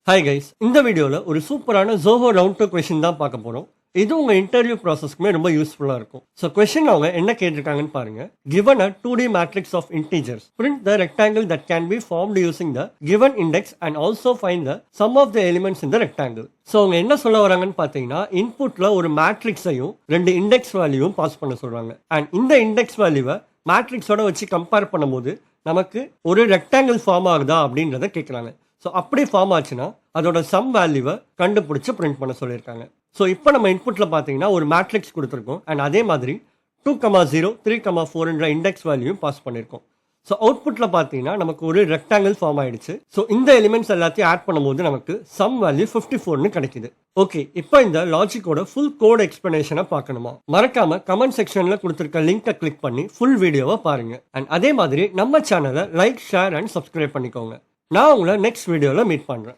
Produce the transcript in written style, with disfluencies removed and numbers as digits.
Hi guys, இந்த வீடியோவில் ஒரு சூப்பரான ஜோஹோ ரவுண்ட் டூ கொஷின் தான் பார்க்க போகிறோம். இது உங்கள் இன்டர்வியூ ப்ராசஸ்க்குமே ரொம்ப யூஸ்ஃபுல்லாக இருக்கும். ஸோ கொஷின் அவங்க என்ன கேட்டிருக்காங்கன்னு பாருங்க. Given a 2D matrix of integers, print the rectangle that can be formed using the given index and also find the sum of the elements in the rectangle. So அவங்க என்ன சொல்ல வராங்கன்னு பார்த்தீங்கன்னா, இன்புட்டில் ஒரு மேட்ரிக்ஸையும் ரெண்டு இண்டெக்ஸ் வேல்யூவும் பாஸ் பண்ண சொல்கிறாங்க. அண்ட் இந்த இண்டெக்ஸ் வேல்யூவை மேட்ரிக்ஸோட வச்சு கம்பேர் பண்ணும்போது நமக்கு ஒரு ரெக்டாங்கிள் ஃபார்ம் ஆகுதா அப்படின்றத கேட்குறாங்க. ஸோ அப்படி ஃபார்ம் ஆச்சுன்னா அதோட சம் வேல்யூவை கண்டுபிடிச்சி பிரிண்ட் பண்ண சொல்லியிருக்காங்க. ஸோ இப்போ நம்ம இன்புட்டில் பார்த்தீங்கன்னா ஒரு மேட்ரிக்ஸ் கொடுத்துருக்கோம். அண்ட் அதே மாதிரி 2,0, 3,4 இண்டெக்ஸ் வேல்யூயும் பாஸ் பண்ணியிருக்கோம். ஸோ அவுட்புட்டில் பார்த்தீங்கன்னா நமக்கு ஒரு ரெக்டாங்கிள் ஃபார்ம் ஆயிடுச்சு. ஸோ இந்த எலிமெண்ட்ஸ் எல்லாத்தையும் ஆட் பண்ணும்போது நமக்கு சம் வேல்யூ 54ன்னு கிடைக்குது. ஓகே, இப்போ இந்த லாஜிக்கோட ஃபுல் கோட் எக்ஸ்பிளனேஷனை பார்க்கணுமா? மறக்காம கமெண்ட் செக்ஷனில் கொடுத்துருக்க லிங்கை கிளிக் பண்ணி ஃபுல் வீடியோவை பாருங்க. அண்ட் அதே மாதிரி நம்ம சேனலை லைக், ஷேர் அண்ட் சப்ஸ்கிரைப் பண்ணிக்கோங்க. நான் உங்களை நெக்ஸ்ட் வீடியோவில் மீட் பண்ணுறேன்.